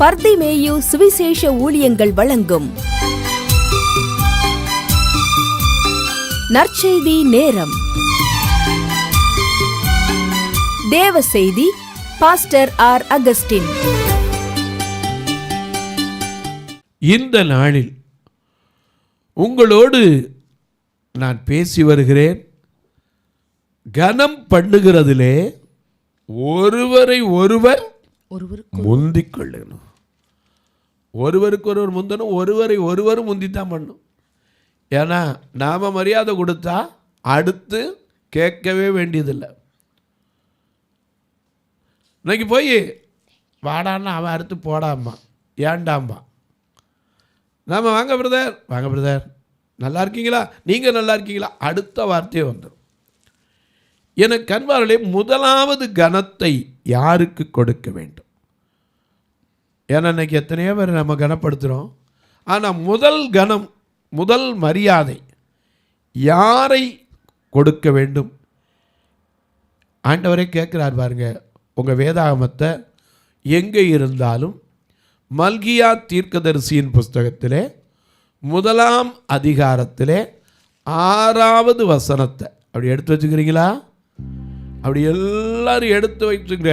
பர்திமேயு சுவிசேஷ ஊழியங்கள் வழங்கும் நற்செய்தி நேரம். தேவ செய்தி பாஸ்டர் ஆர். அகஸ்டின். இந்த நாளில் உங்களோடு நான் பேசி வருகிறேன். கனம் பண்ணுகிறதிலே ஒருவரை ஒருவர் முந்திக் கொள்ளணும். ஒருவருக்கு ஒருவர் முந்தணும், ஒருவரை ஒருவரும் முந்தித்தான் பண்ணணும். ஏன்னா நாம் மரியாதை கொடுத்தா அடுத்து கேட்கவே வேண்டியதில்லை. இன்னைக்கு போய் வாடான்னா அவன் அடுத்து போடாமா ஏண்டாம்பா. நாம் வாங்க பிரதர், வாங்க பிரதர், நல்லா இருக்கீங்களா, நீங்கள் நல்லா இருக்கீங்களா, அடுத்த வார்த்தையே வந்துடும். எனக்கு கண்பார்களே, முதலாவது கனத்தை யாருக்கு கொடுக்க வேண்டும்? ஏன்னா இன்னைக்கு எத்தனையோ பேர் நம்ம கனப்படுத்துகிறோம். ஆனால் முதல் கனம், முதல் மரியாதை யாரை கொடுக்க வேண்டும்? ஆண்டவரே கேட்குறார் பாருங்க. உங்கள் வேதாகமத்தை எங்கே இருந்தாலும் மல்கியா தீர்க்கதரிசியின் புஸ்தகத்திலே 1ஆம் அதிகாரத்திலே 6வது வசனத்தை அப்படி எடுத்து வச்சுக்கிறீங்களா? அப்படி எல்லாரும் எடுத்து வச்சுக்கிற.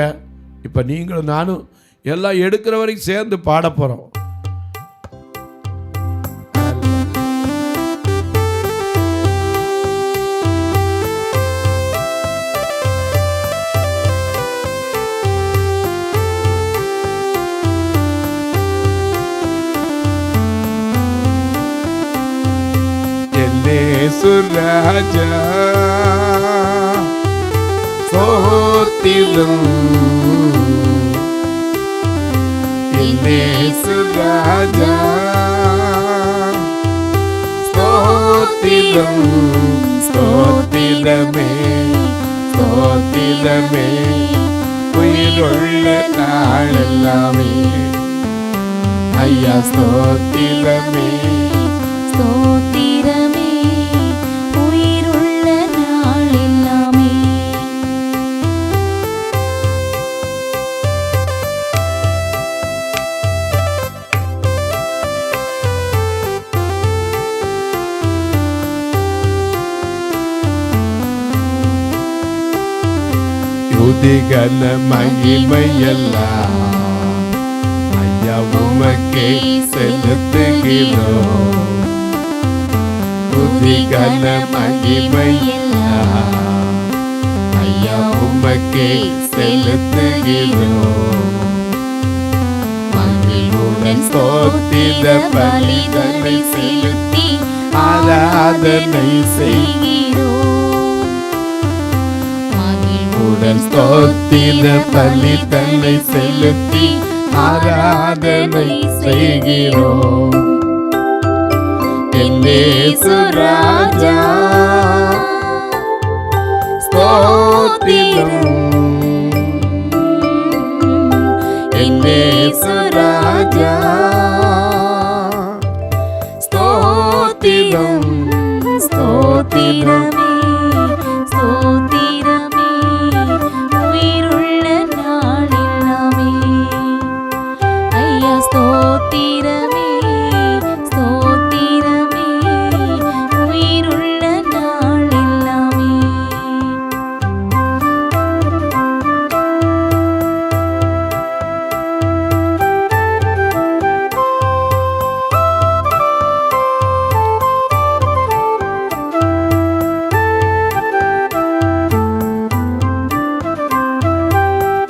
இப்போ நீங்களும் நானும் எல்லாம் எடுக்கிற வரைக்கும் சேர்ந்து பாட போகிறோம். ராஜா சோத்திரம், ராஜா ஸ்தோத்திரம், ஸ்தோத்திரமே ஸ்தோத்திரமே, உயிருள்ள நாளெல்லாமே ஐயா ஸ்தோத்திரமே ஸ்தோத்திரமே, உயிருள்ள நாளெல்லாமே. துதிகன மகிமையெல்லாம் ஐயா உமக்கே செலுத்துகிறோம். துதிகன மகிமையெல்லாம் ஐயா உமக்கே செலுத்துகிறோம். மகிழ்வுடன் ஸ்தோத்திர பலிதனை செலுத்தி ஆராதனை செய்கிறோம். மகிழ்வுடன் ஸ்தோத்திர பலிதனை செலுத்தி ஆராதனை செய்கிறோம். ராஜா ஸ்தோத்திரம், ராஜா ஸ்தோத்திரம், ஸ்தோத்திரமே ஸ்தோத்திரமே, உயிருள்ள நாளெல்லாமே ஐயா ஸ்தோத்திரமே ஸ்தோத்திரமே, உயிருள்ள நாளெல்லாமே.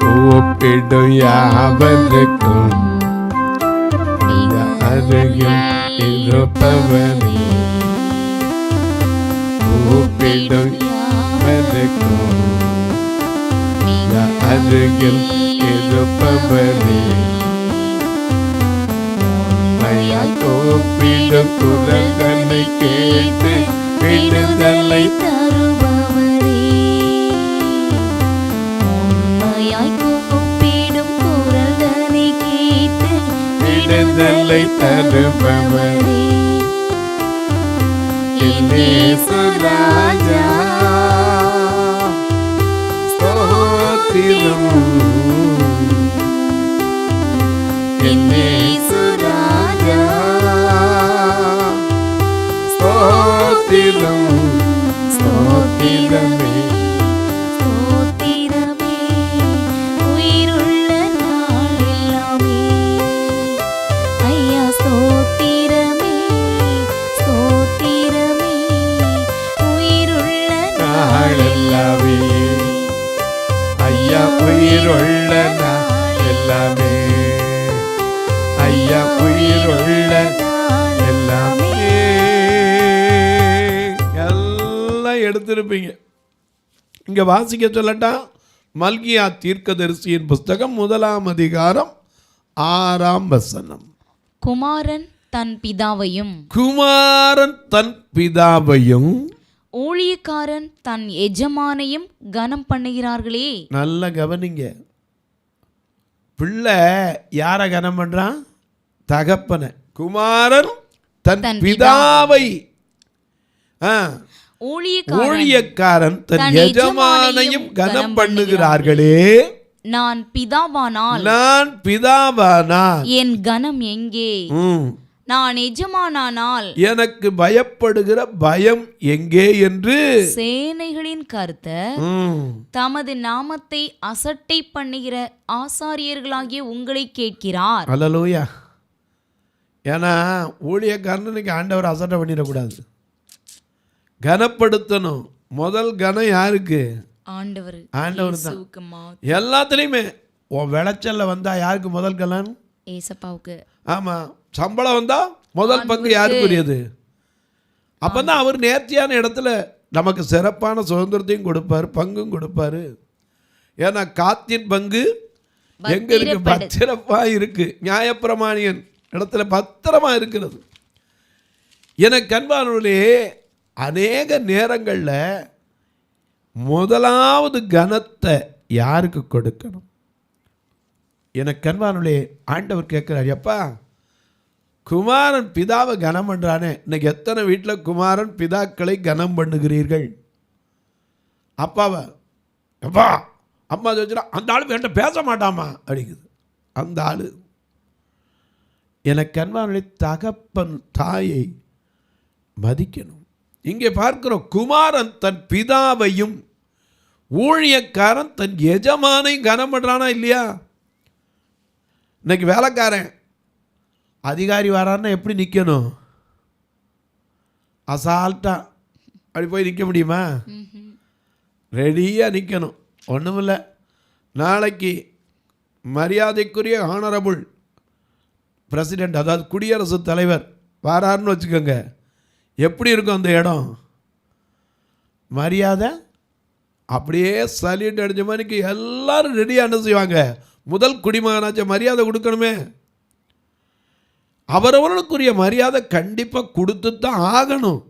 கூப்பிடும் யாவருக்கும் அருகில் இருப்பவனே, கூப்பிடும் யாவருக்கும் அருகில் இருப்பவனே, மையால் கூப்பிடும் குரல்களை கேட்டு விடுதலை தருபவரே, உண்மையாய் கூப்பிடும் குரல்களை கேட்டு விடுதலை தருபவரே, ராஜா ஸ்தோத்திரம், ஸ்தோத்திரம் ஸ்தோத்திரமே. ஸ்தோத்திரமே உயிருள்ள நாள் எல்லாமே. ஐயா ஸ்தோத்திரமே ஸ்தோத்திரமே உயிருள்ள நாள் எல்லாமே. ஐயா உயிருள்ள நாள் எல்லாமே. ஐயா உயிருள்ள எல்லாமே. எல்லாம் எடுத்திருப்பீங்க. இங்க வாசிக்க சொல்லட்டா? மல்கியா தீர்க்கதரிசியின் புஸ்தகம் 1ஆம் அதிகாரம் 6ஆம் வசனம். குமாரன் தன் பிதாவையும் குமாரன் தன் பிதாவையும் ஊழியக்காரன் தன் எஜமானையும் கனம் பண்ணுகிறார்களே. நல்ல கவனிங்க. பிள்ளை யார கனம் பண்றான்? தகப்பனை. குமாரன் தன் பிதாவை, ஊழியக்காரன் தன் எஜமானையும் கனம் பண்ணுகிறார்களே. நான் பிதாவானால் நான் பிதாவானால் என் கனம் எங்கே? நான் எஜமானானால் எனக்கு பயப்படுகிற பயம் எங்கே என்று சேனைகளின் கர்த்தர் தமது நாமத்தை அசட்டை பண்ணுகிற ஆசாரியர்களாகிய உங்களை கேட்கிறார். அல்லேலூயா. ஏன்னா ஊழியக்காரனுக்கு ஆண்டவர் அசட்டை பண்ணிடக்கூடாது, கனப்படுத்தணும். முதல் கனம் யாருக்கு? ஆண்டவர். ஆண்டவர் தான் எல்லாத்துலேயுமே. உன் விளைச்சல்ல வந்தா யாருக்கு முதல் கலன்? ஏசப்பாவுக்கு. ஆமாம். சம்பளம் வந்தா முதல் பங்கு யாருக்குரியது? அப்போ தான் அவர் நேர்த்தியான இடத்துல நமக்கு சிறப்பான சுதந்திரத்தையும் கொடுப்பார், பங்கும் கொடுப்பாரு. ஏன்னா காத்தின் பங்கு எங்க இருக்கு? பத்திரமா இருக்கு. நியாயப்பிரமாணியன் இடத்துல பத்திரமா இருக்கிறது. எனக்கு அன்பானவர்களே, அநேக நேரங்களில் முதலாவது கனத்தை யாருக்கு கொடுக்கணும்? எனக்கு அன்பானவர்களே, ஆண்டவர் கேட்கிறார், எப்பா குமாரன் பிதாவை கனம் பண்ணுறானே. இன்னைக்கு எத்தனை வீட்டில் குமாரன் பிதாக்களை கனம் பண்ணுகிறீர்கள்? அப்பாவை அப்பா அம்மா வச்சுனா அந்த ஆள் வேண்ட பேச மாட்டாமா அப்படிங்குது. அந்த ஆள் எனக்கு அன்பானவர்களே, தகப்பன் தாயை மதிக்கணும். இங்கே பார்க்கிறோம், குமாரன் தன் பிதாவையும் ஊழியக்காரன் தன் எஜமானை கனம் பண்ணுறானா இல்லையா? இன்னைக்கு வேலைக்காரன் அதிகாரி வரான்னா எப்படி நிற்கணும்? அசால்ட்டா அப்படி போய் நிற்க முடியுமா? ரெடியாக நிற்கணும். ஒன்றுமில்ல, நாளைக்கு மரியாதைக்குரிய ஆனரபுள் பிரசிடெண்ட், அதாவது குடியரசுத் தலைவர் வராருன்னு வச்சுக்கோங்க, எப்படி இருக்கும் அந்த இடம்? மரியாதை அப்படியே சல்யூட் அடித்த மாதிரிக்கு எல்லாரும் ரெடியாக என்ன செய்வாங்க? முதல் குடிமகனாச்ச மரியாதை கொடுக்கணுமே. அவரவர்களுக்குரிய மரியாதை கண்டிப்பாக கொடுத்து தான் ஆகணும்.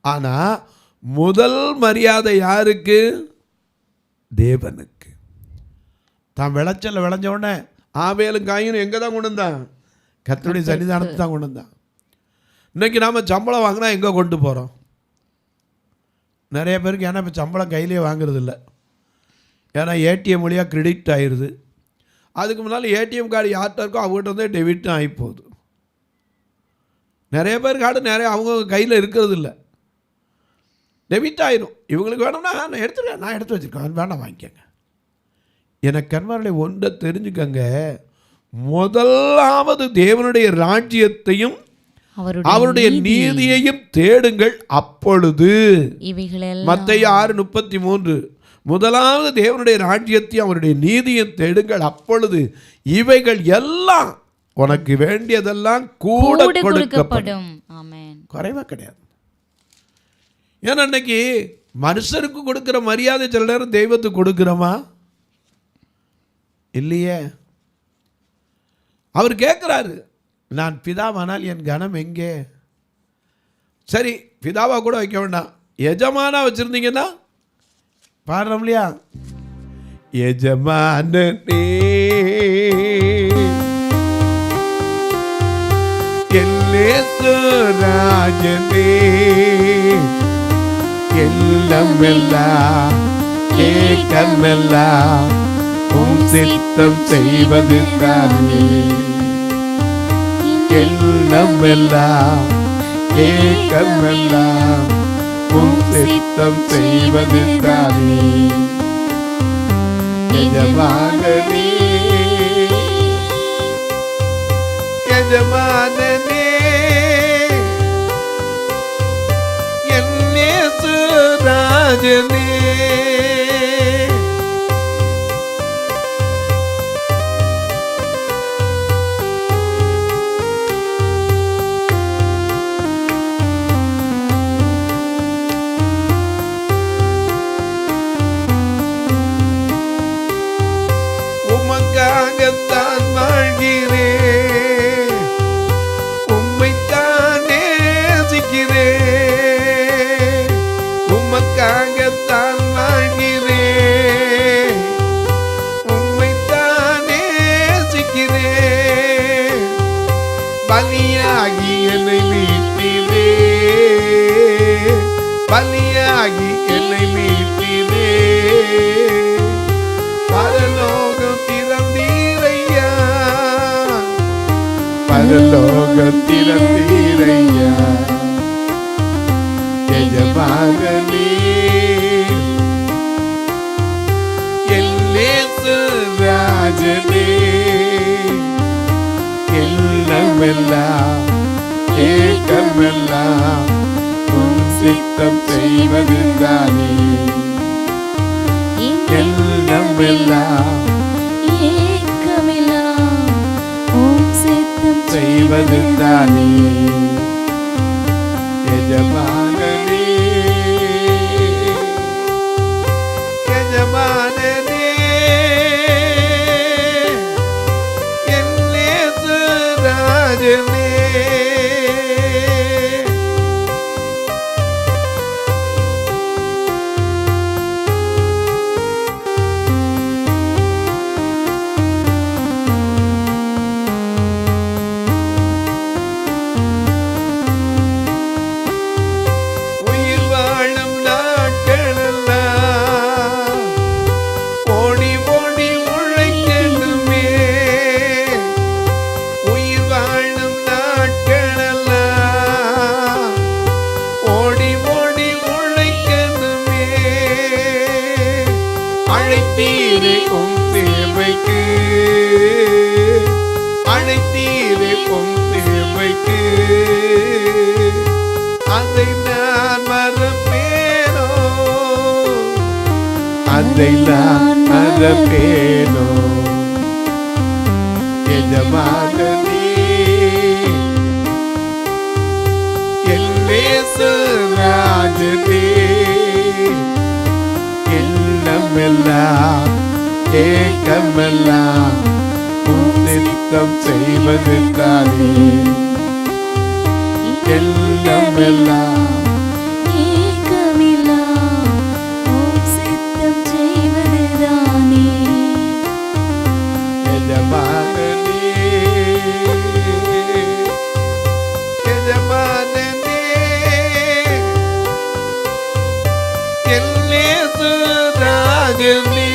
ஆனால் முதல் மரியாதை யாருக்கு? தேவனுக்கு. தான் விளைச்சல் விளைஞ்ச உடனே ஆவேலும் காயினும் எங்கே தான் கொண்டு வந்தான்? கர்த்தருடைய சன்னிதானத்தை தான் கொண்டு வந்தான். இன்றைக்கி நாம் சம்பளம் வாங்கினா எங்கே கொண்டு போகிறோம்? நிறைய பேருக்கு ஏன்னா இப்போ சம்பளம் கையிலே வாங்குறது இல்லை. ஏன்னா ஏடிஎம் வழியாக கிரெடிட் ஆயிடுது. அதுக்கு முன்னால் ஏடிஎம் கார்டு யார்கிட்ட இருக்கோ அவங்ககிட்ட வந்து டெபிட்டும் ஆகி போகுது. நிறைய பேர் கார்டு நிறைய அவங்க கையில் இருக்கிறது இல்லை, டெபிட் ஆயிரும். இவங்களுக்கு வேணும்னா நான் எடுத்துருக்கேன், நான் எடுத்து வச்சுருக்கேன், வேண்டாம் வாங்கிக்கங்க. எனக்கு கண்மார்களை ஒன்றை தெரிஞ்சுக்கங்க, முதலாவது தேவனுடைய ராஜ்யத்தையும் அவருடைய நீதியையும் தேடுங்கள், அப்பொழுது. மத்தேயு 6:33, முதலாவது தேவனுடைய ராஜ்யத்தையும் அவருடைய நீதியையும் தேடுங்கள், அப்பொழுது இவைகள் எல்லாம் உனக்கு வேண்டியதெல்லாம் கூட கொடுக்கப்படும். குறைவா கிடையாது. ஏன்னா இன்னைக்கு மனுஷருக்கு கொடுக்கிற மரியாதை சில நேரம் தெய்வத்துக்கு கொடுக்கிறோமா இல்லையே? அவர் கேட்குறாரு, நான் பிதாவானால் என் கனம் எங்கே? சரி, பிதாவா கூட வைக்க வேண்டாம், எஜமானா வச்சிருந்தீங்கன்னா பாடுறோம் இல்லையா? எஜமானே ராஜனே எல்லாம் ஏக்கமெல்லாம் உம் சித்தம் செய்வது தானே. எல்லாம் ஏக்கமெல்லாம் உம் சித்தம் செய்வது தானே. எஜமானனே, எஜமானனே, என் இயேசு ராஜனே. உமக்காகத்தான் வாழ்கிறேன், உம்மைத்தான் நேசிக்கிறேன். உமக்காகத்தான் வாழ்கிறேன், உம்மைத்தான் நேசிக்கிறேன். பலியாகி என்னை மீட்டினே, பலியாகி என்னை மீட்டினே. பரலோகம் திறந்தீரையா, பரலோகம் திறந்தீரையா. எஜமானனே, என் இயேசு ராஜனே. எல்லமெல்லாம் ஏக்கமெல்லாம் உம் சித்தம் செய்வது தானே. எல்லமெல்லாம் ஏக்கமெல்லாம் உம் சித்தம் செய்வது தானே. எஜமானனே, எஜமானனே, என் இயேசு ராஜனே. உயிர் வாழும் நாட்களெல்லாம் ஓடி ஓடி உழைக்கணுமே. உயிர் வாழும் நாட்களெல்லாம் ஓடி ஓடி உழைக்கணுமே. அழைத்தீரே உம் தேவைக்கு, அழைத்தீரே உம் தேவைக்கு. அதை நான் மறப்பேனோ, அதை நான் மறப்பேனோ. எஜமானனே, என் இயேசு ராஜனே. எல்லமெல்லாம் ஏக்கமெல்லாம் உம் சித்தம் செய்வது தானே. எல்லமெல்லாம் ஏக்கமெல்லாம் உம் சித்தம் செய்வது தானே. எஜமானனே, எஜமானனே, என் இயேசு ராஜனே.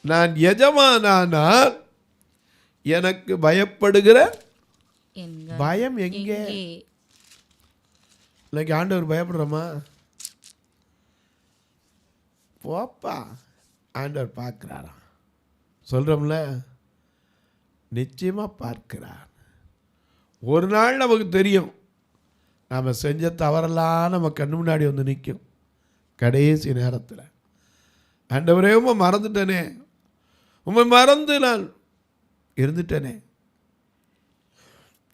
நான் எஜமானானால் எனக்கு பயப்படுகிற என்க- பயம் எங்கே? எங்கே? இன்னைக்கு ஆண்டவர் பயப்படுறோமா? போப்பா, ஆண்டவர் பார்க்கிறாராம். சொல்கிறோம்ல, நிச்சயமாக பார்க்கிறார். ஒரு நாள் நமக்கு தெரியும், நாம் செஞ்ச தவறெல்லாம் நம்ம கண்ணு முன்னாடி வந்து நிற்கும். கடைசி நேரத்தில் ஆண்டவரே உம்மை மறந்துட்டேனே, உம்மை மறந்து நான் இருந்துட்டேனே.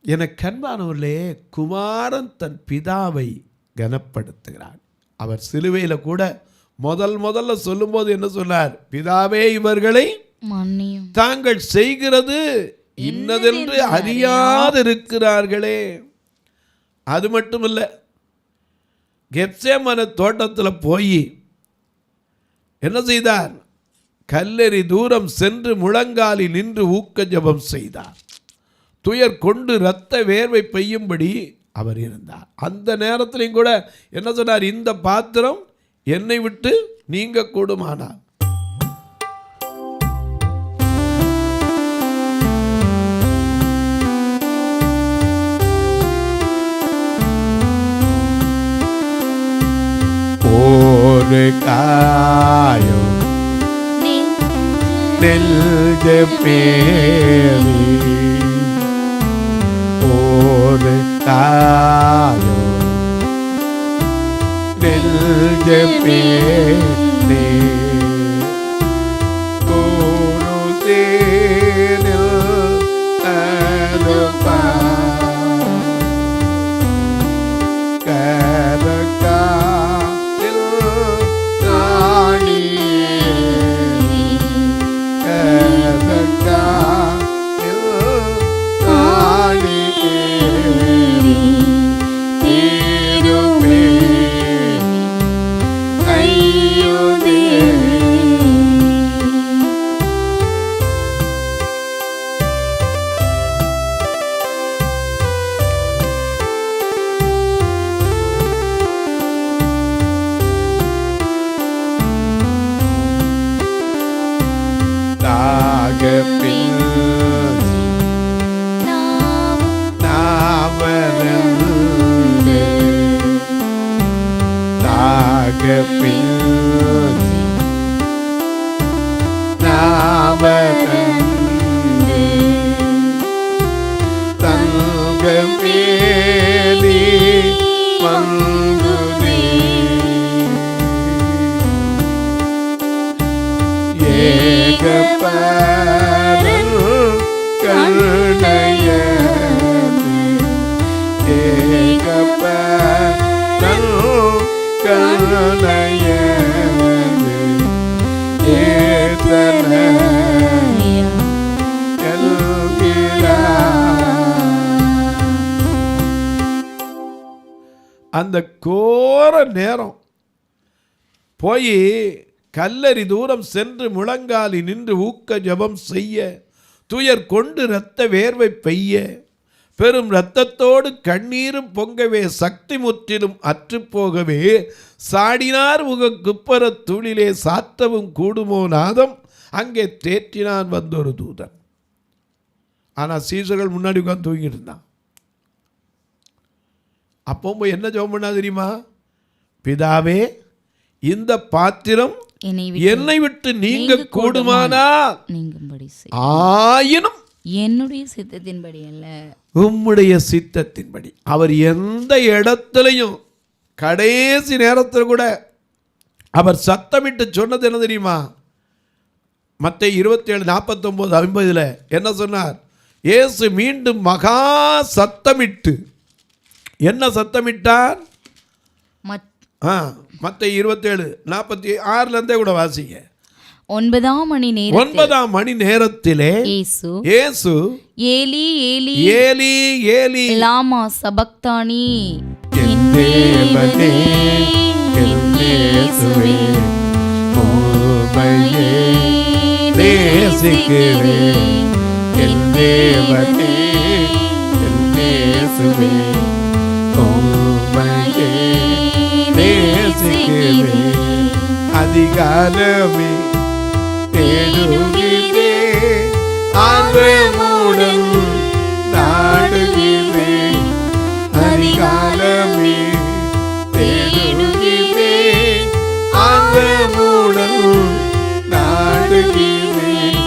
என கண்பானவர்களே, குமாரன் தன் பிதாவை கனப்படுத்துகிறார். அவர் சிலுவையில் கூட முதல்ல சொல்லும்போது என்ன சொன்னார்? பிதாவே, இவர்களை மன்னியும், தாங்கள் செய்கிறது இன்னதென்று அறியாதிருக்கிறார்களே. அது மட்டுமில்ல, கெத்சேமனே தோட்டத்தில் போய் என்ன செய்தார்? கல்லெறி தூரம் சென்று முழங்காலில் நின்று ஊக்க ஜெபம் செய்தார். துயர் கொண்டு இரத்த வேர்வை பெய்யும்படி அவர் இருந்தார். அந்த நேரத்திலையும் கூட என்ன சொன்னார்? இந்த பாத்திரம் என்னை விட்டு நீங்க கூடுமானார். காயோ நெஞ்ச பேரி ஒரு காயோ நெஞ்ச பேரி ஒரு தேனில் அருப்பா அந்த கோர நேரம் போய் கல்லறி தூரம் சென்று முழங்காலி நின்று ஊக்க ஜபம் செய்ய, துயர் கொண்டு இரத்த வேர்வை பெய்ய, பெரும் இரத்தத்தோடு கண்ணீரும் பொங்கவே, சக்தி முற்றிலும் அற்றுப்போகவே, சாடினார் முக குப்பர தூளிலே சாத்தவும் கூடுமோ நாதம், அங்கே தேற்றினான் வந்தொரு தூதன். ஆனால் சீசர்கள் முன்னாடி உட்காந்து தூங்கிட்டு இருந்தான். அப்போ போய் என்ன ஜெபம் பண்ணா தெரியுமா? பிதாவே, இந்த பாத்திரம் என்னை விட்டு நீங்க கூடுமானால் ஆயினும் என்னுடைய சித்தத்தின்படி அல்ல, உம்முடைய சித்தத்தின்படி. அவர் எந்த இடத்துலையும் கடைசி நேரத்தில் கூட அவர் சத்தமிட்டு சொன்னது என்ன தெரியுமா? மத்தேயு 27:49-50 என்ன சொன்னார்? இயேசு மீண்டும் மகா சத்தமிட்டு என்ன சத்தமிட்டார்? மத்தேயு 27:46 கூட வாசிங்க. 9 மணி நேரத்திலே இயேசு ஏலி ஏலி ஏலி ஏலி லாமா சபக்தானி, என் தேவனே என் இயேசுவே உம்மையே நேசிக்கிறேன், என் தேவனே என் இயேசுவே உம்மையே நேசிக்கிறேன். அதிகாலமே தேடுகிறேன், ஆர்வமுடன் நாடுகிறேன். அதிகாலமே தேடுகிறேன், ஆர்வமுடன் நாடுகிறேன்.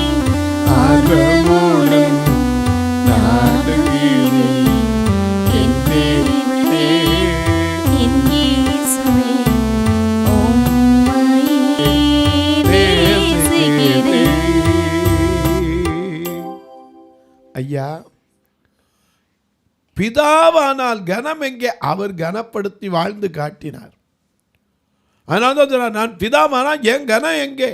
ஆர்வமுடன் நாடுகிறேன். என் தேவனே என் இயேசுவே உம்மையே நேசிக்கிறேன். ஐயா, பிதாவானால் கனம் எங்கே? அவர் கனப்படுத்தி வாழ்ந்து காட்டினார். அதனால நான் பிதாவானால் என் கனம் எங்கே?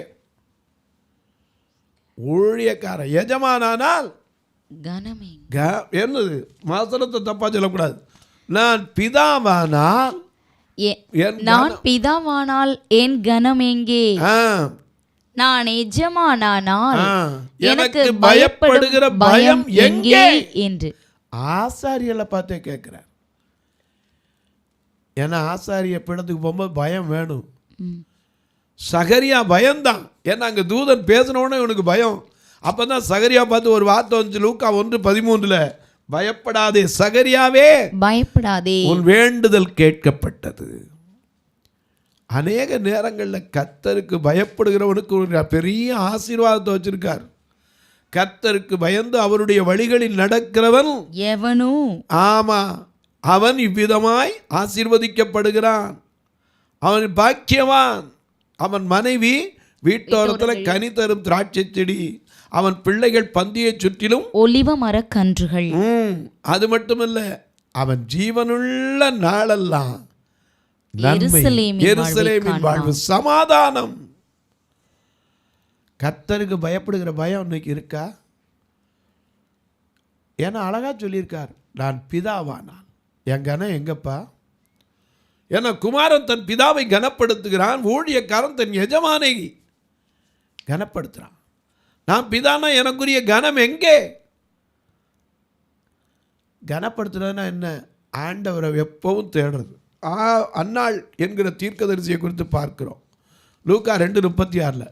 ஊழியக்கார எஜமானால் என்னது மாசனத்தை தப்பா சொல்லக்கூடாது. நான் பிதாவானால் என் கனம் எங்கே? நான் எஜமானானால் எனக்கு பயப்படுகிற பயம் எங்கே என்று ஆசாரியலை பார்த்தே கேட்கிறார். ஏன்னா ஆசாரிய பீடத்துக்கு போகும்போது பயம் வேணும். சகரியா பயம்தான். ஏன்னா அங்கே தூதன் பேசினோடனே இவனுக்கு பயம். அப்போ தான் சகரியா பார்த்து ஒரு வார்த்தை வந்து லூக்கா 1:13 பயப்படாதே சகரியாவே, பயப்படாதே, உன் வேண்டுதல் கேட்கப்பட்டது. அநேக நேரங்களில் கர்த்தருக்கு பயப்படுகிறவனுக்கு ஒரு பெரிய ஆசீர்வாதத்தை வச்சிருக்கார். கர்த்தருக்கு பயந்து அவருடைய வழிகளில் நடக்கிறவன் எவனோ, ஆமா, அவன் இவ்விதமாய் ஆசீர்வதிக்கப்படுகிறான். அவன் பாக்கியவான். அவன் மனைவி வீட்டோரத்தில் கனி தரும் திராட்சை செடி, அவன் பிள்ளைகள் பந்தியை சுற்றிலும் ஒலிவ மரக்கன்றுகள். அது மட்டுமல்ல, அவன் ஜீவனுள்ள நாளெல்லாம் நன்மை, எருசலேமின் வாழ்வு, சமாதானம். கர்த்தருக்கு பயப்படுகிற பயம் இன்னைக்கு இருக்கா? ஏன்னா அழகா சொல்லியிருக்கார், நான் பிதாவானான். என் கனம் எங்கப்பா? ஏன்னா குமாரன் தன் பிதாவை கனப்படுத்துகிறான், ஊழியக்காரன் தன் எஜமானை கனப்படுத்துகிறான். நான் பிதானா எனக்குரிய கனம் எங்கே? கனப்படுத்துறதுனா என்ன? ஆண்டவரை எப்பவும் தேடுறது. அன்னாள் என்கிற தீர்க்கதரிசியை குறித்து பார்க்கிறோம். லூக்கா 2:36.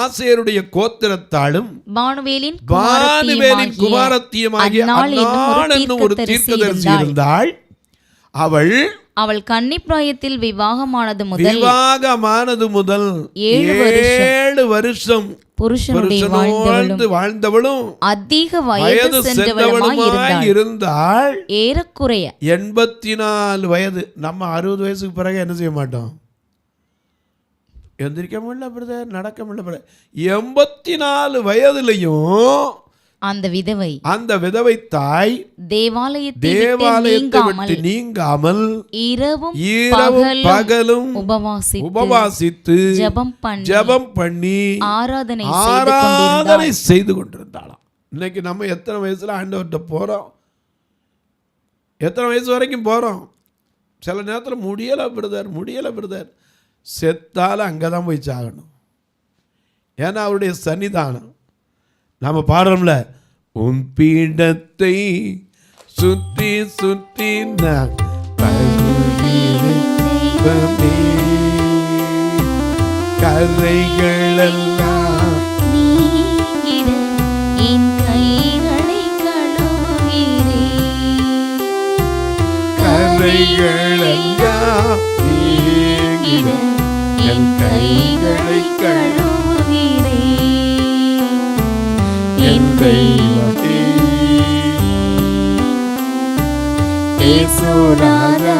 ஆசேருடைய கோத்திரத்தாலும் பானுவேலின் குமாரத்தியுமாகிய அன்னாள் என்னும் ஒரு தீர்க்கதரிசி இருந்தாள். அவள் கன்னிப்பிராயத்தில் விவாகமானது முதல் 7 வருஷம் புருஷனோடு வாழ்ந்தவளும் அதிக வயது சென்றவளுமாய் இருந்தாள். ஏறக்குறைய 84 வயது. நம்ம 60 வயசுக்கு பிறகு என்ன செய்ய மாட்டோம்? எந்திரிக்க முடியல பிரதர், நடக்க முடியல பிரதர். 84 வயதிலையும் அந்த விதவை தாய் தேவாலயத்தை விட்டு நீங்காமல் இரவும் பகலும் உபவாசித்து ஜெபம் பண்ணி ஆராதனை செய்து கொண்டிருந்தாளாம். இன்னைக்கு நம்ம எத்தனை வயசுல ஆண்டவர்கிட்ட போறோம்? எத்தனை வயசு வரைக்கும் போறோம்? சில நேரத்தில் முடியல பிரதர், செத்தாலும் அங்கதான் போய் சாகணும். ஏன்னா அவருடைய சன்னிதானம். நாம பாடுறோம்ல, உன் பீடத்தை சுற்றி சுற்றி நான் கரைகளெல்லாம் கரைகளெல்லாம் என் கைகளை என் தெய்வமே இயேசுநாதா,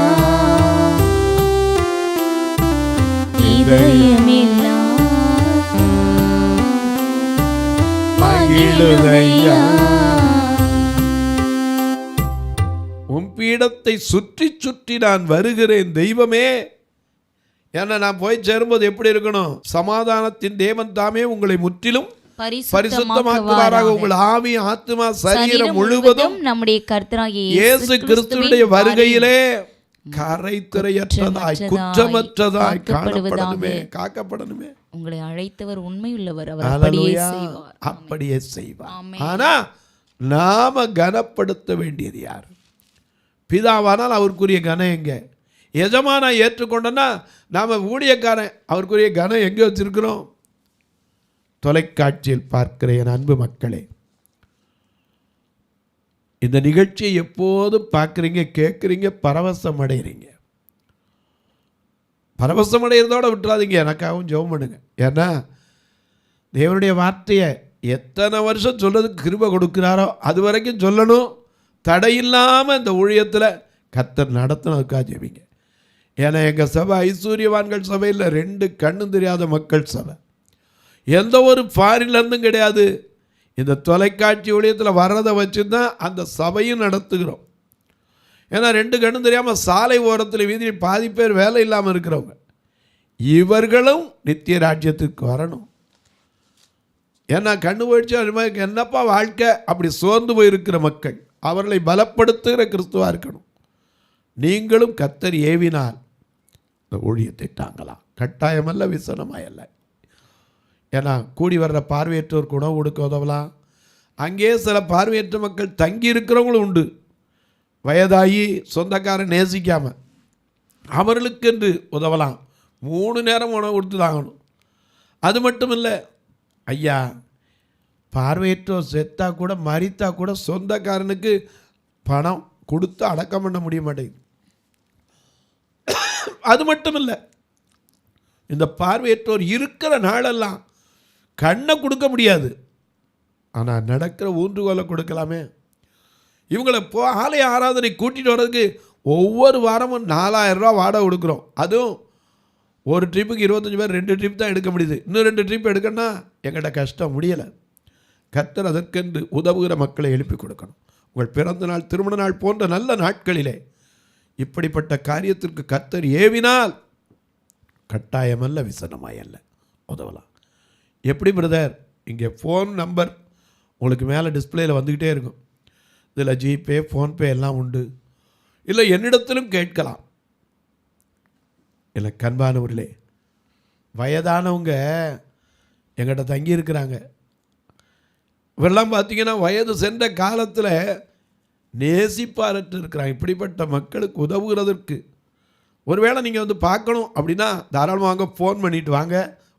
இதயமெல்லாம் மகிழுதையா. உன் பீடத்தை சுற்றி சுற்றி நான் வருகிறேன் தெய்வமே. ஏன்னா நான் போய் சேரும்போது எப்படி இருக்கணும்? சமாதானத்தின் தேவன் தாமே உங்களை முற்றிலும் பரிசுத்தமாக்குவாராக. உங்கள் ஆவி, ஆத்துமா, சரீரம் முழுவதும் நம்முடைய கர்த்தராகிய இயேசு கிறிஸ்துவினுடைய வருகையிலே கரைத்திரையற்றதாய் குற்றமற்றதாய் காக்கப்படணுமே. உங்களை அழைத்தவர் உண்மையுள்ளவர், அப்படியே செய்வார். ஆனா நாம கனப்படுத்த வேண்டியது யார்? பிதாவானால் அவருக்குரிய கனம் எங்க? எஜமானா ஏற்றுக்கொண்டனா நாம ஊழியக்காரன், அவருக்குரிய கனம் எங்கே வச்சிருக்கிறோம்? தொலைக்காட்சியில் பார்க்கிற என் அன்பு மக்களே, இந்த நிகழ்ச்சியை எப்போதும் பார்க்குறீங்க, கேட்குறீங்க, பரவசம் அடைகிறீங்க. பரவசம் அடைகிறதோட விட்டுறாதீங்க, எனக்காகவும் ஜெபம் பண்ணுங்க. ஏன்னா தேவனுடைய வார்த்தையை எத்தனை வருஷம் சொல்றதுக்கு கிருபை கொடுக்குறாரோ அது வரைக்கும் சொல்லணும். தடையில்லாமல் இந்த ஊழியத்தில் கர்த்தர் நடத்தினதுக்காக ஜெபிங்க. ஏன்னா எங்கள் சபை ஐஸ்வர்யவான்கள் சபையில் 2 கண்ணும் தெரியாத மக்கள் சபை. எந்த ஒரு ஃபாரின்லேருந்தும் கிடையாது. இந்த தொலைக்காட்சி ஊழியத்தில் வர்றதை வச்சு தான் அந்த சபையும் நடத்துகிறோம். ஏன்னா 2 கண்ணும் தெரியாமல் சாலை ஓரத்தில் வீதியில் பாதி பேர் வேலை இல்லாமல் இருக்கிறவங்க, இவர்களும் நித்திய ராஜ்யத்துக்கு வரணும். ஏன்னா கண்ணு போயிடுச்சு, அது மாதிரி என்னப்பா வாழ்க்கை அப்படி சோர்ந்து போயிருக்கிற மக்கள், அவர்களை பலப்படுத்துகிற கிறிஸ்துவாக இருக்கணும். நீங்களும் கர்த்தர் ஏவினால் இந்த ஊழியத்தை தாங்கலாம். கட்டாயமல்ல, விசனமாயல்ல. ஏன்னா கூடி வர்ற பார்வையற்றோருக்கு உணவு கொடுக்க உதவலாம். அங்கே சில பார்வையற்ற மக்கள் தங்கி இருக்கிறவங்களும் உண்டு. வயதாகி சொந்தக்காரன் நேசிக்காமல் அவர்களுக்கென்று உதவலாம். 3 நேரம் உணவு கொடுத்து தாங்கணும். அது மட்டும் இல்லை, ஐயா பார்வையற்றோர் செத்தா கூட மரித்தா கூட சொந்தக்காரனுக்கு பணம் கொடுத்து அடக்கம் பண்ண முடிய மாட்டேங்குது. அது மட்டும் இல்லை, இந்த பார்வையற்றோர் இருக்கிற நாளெல்லாம் கண்ணை கொடுக்க முடியாது, ஆனால் நடக்கிற ஊன்றுகோலை கொடுக்கலாமே. இவங்களை ஆலய ஆராதனை கூட்டிகிட்டு வர்றதுக்கு ஒவ்வொரு வாரமும் 4000 ரூபா வாடகை கொடுக்குறோம். அதுவும் ஒரு ட்ரிப்புக்கு 25 பேர், 2 ட்ரிப் தான் எடுக்க முடியுது. இன்னும் 2 ட்ரிப் எடுக்கணும்னா எங்கிட்ட கஷ்டம், முடியலை. கர்த்தர் அதற்கென்று உதவுகிற மக்களை எழுப்பி கொடுக்கணும். உங்கள் பிறந்த நாள், திருமண நாள் போன்ற நல்ல நாட்களிலே இப்படிப்பட்ட காரியத்திற்கு கர்த்தர் ஏவினால் கட்டாயமல்ல, விசனமாயல்ல, உதவலாம். எப்படி பிரதர்? இங்கே ஃபோன் நம்பர் உங்களுக்கு மேலே டிஸ்பிளேயில் வந்துக்கிட்டே இருக்கும். இதில் ஜிபே, ஃபோன்பே எல்லாம் உண்டு. இல்லை என்னிடத்திலும் கேட்கலாம். எனக்கு அன்பானவர்களே, வயதானவங்க எங்கிட்ட தங்கியிருக்கிறாங்க. இவரெல்லாம் பார்த்தீங்கன்னா வயது சென்ற காலத்தில் நேசிப்பாரற்று இருக்கிறாங்க. இப்படிப்பட்ட மக்களுக்கு உதவுகிறதற்கு ஒருவேளை நீங்கள் வந்து பார்க்கணும் அப்படின்னா தாராளமாக வாங்க, ஃபோன் பண்ணிவிட்டு வாங்க,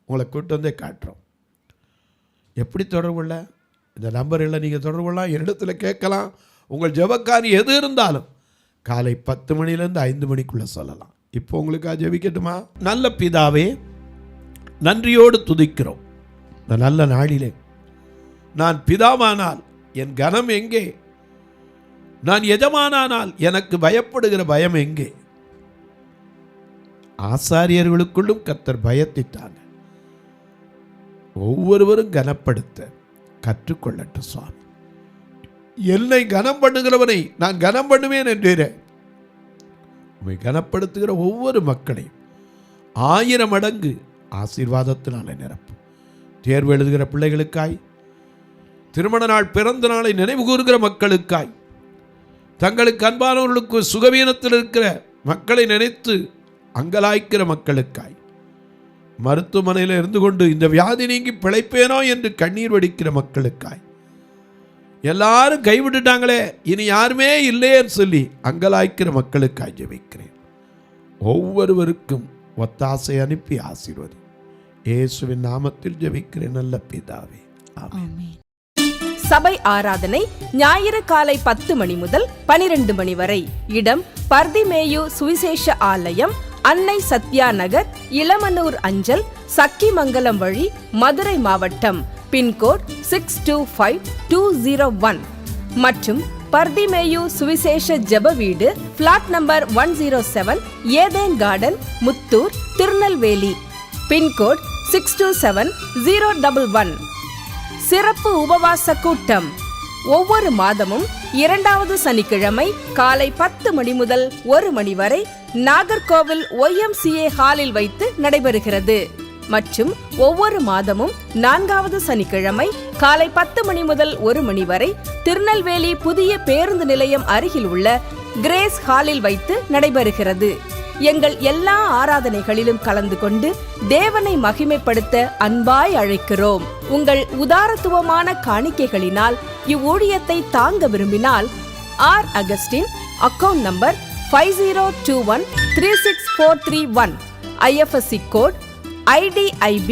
உங்களை கூப்பிட்டு வந்தே காட்டுறோம். எப்படி தொடர்பு கொள்ள? இந்த நம்பரில் நீங்கள் தொடர்பு கொள்ளலாம், என்னிடத்தில் கேட்கலாம். உங்கள் ஜெபக்காரி எது இருந்தாலும் காலை 10 மணிலேருந்து 5 மணிக்குள்ளே சொல்லலாம். இப்போ உங்களுக்காக ஜெபிக்கட்டுமா? நல்ல பிதாவே, நன்றியோடு துதிக்கிறோம். இந்த நல்ல நாளிலே நான் பிதாவானால் என் கனம் எங்கே? நான் எஜமானானால் எனக்கு பயப்படுகிற பயம் எங்கே? ஆசாரியர்களுக்குள்ளும் கர்த்தர் பயத்திட்டாங்க. ஒவ்வொருவரும் கனப்படுத்த கற்றுக்கொள்ளட்டும் சுவாமி. என்னை கனம் பண்ணுகிறவனை நான் கனம் பண்ணுவேன் என்றீரே. உம்மை கனப்படுத்துகிற ஒவ்வொரு மக்களையும் 1000 மடங்கு ஆசீர்வாதத்தினாலே நிரப்பும். தேர்வு எழுதுகிற பிள்ளைகளுக்காய், திருமண நாள், பிறந்த நாளை நினைவு கூறுகிற மக்களுக்காய், தங்களுக்கு அன்பானவர்களுக்கு சுகவீனத்தில் இருக்கிற மக்களை நினைத்து அங்கலாய்க்கிற மக்களுக்காய், மருத்துவமனையில் இருந்து கொண்டு இந்த வியாதி நீங்கி பிழைப்பேனோ என்று கண்ணீர் வடிக்கிற மக்களுக்காய், எல்லாரும் கைவிட்டுட்டாங்களே இனி யாருமே இல்லையேன்னு சொல்லி அங்கலாய்க்கிற மக்களுக்காய் ஜெபிக்கிறேன். ஒவ்வொருவருக்கும் ஒத்தாசை அனுப்பி ஆசீர்வதி. இயேசுவின் நாமத்தில் ஜெபிக்கிறேன் நல்ல பிதாவே, ஆமென். சபை ஆராதனை ஞாயிறு காலை 10 மணி முதல் 12 மணி வரை. இடம் பர்திமேயு சுவிசேஷ ஆலயம், அன்னை சத்யா நகர், இளமனூர் அஞ்சல், சக்கிமங்கலம் வழி, மதுரை மாவட்டம். பின்கோட் 625201 மற்றும் பர்திமேயு சுவிசேஷ ஜெப வீடு, flat number 107, Eden garden, Muthur, Tirunelveli. Pin code 627011. சிறப்பு உபவாச கூட்டம் ஒவ்வொரு மாதமும் 2வது சனிக்கிழமை காலை 10 மணி முதல் 1 மணி வரை நாகர்கோவில் YMCA ஹாலில் வைத்து நடைபெறுகிறது. மற்றும் ஒவ்வொரு மாதமும் 4வது சனிக்கிழமை காலை 10 மணி முதல் 1 மணி வரை திருநெல்வேலி புதிய பேருந்து நிலையம் அருகில் உள்ள கிரேஸ் ஹாலில் வைத்து நடைபெறுகிறது. எங்கள் எல்லா ஆராதனைகளிலும் கலந்து கொண்டு தேவனை மகிமைப்படுத்த அன்பாய் அழைக்கிறோம். உங்கள் உதாரத்துவமான காணிக்கைகளினால் இவ்வூழியத்தை தாங்க விரும்பினால் R Augustine, account number 5021364331, IFSC code IDIB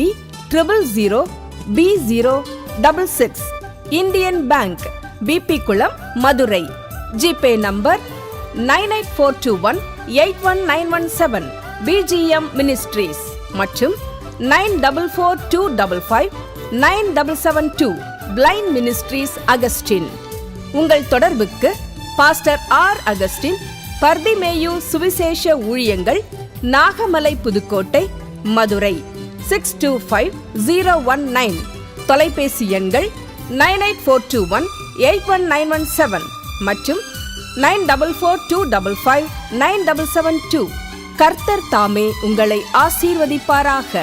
000B066, Indian Bank, BP Kulam, Madurai. GPay number 9842181917, BGM ministries மற்றும் 9442559772, பிளைண்ட் மினிஸ்ட்ரீஸ் அகஸ்டின். உங்கள் தொடர்புக்கு பாஸ்டர் ஆர் அகஸ்டின், பர்திமேயு சுவிசேஷ ஊழியங்கள், நாகமலை, புதுக்கோட்டை, மதுரை 625019. தொலைபேசி எண்கள் 9842181917 மற்றும் 9442559772. கர்த்தர் தாமே உங்களை ஆசீர்வதிப்பாராக.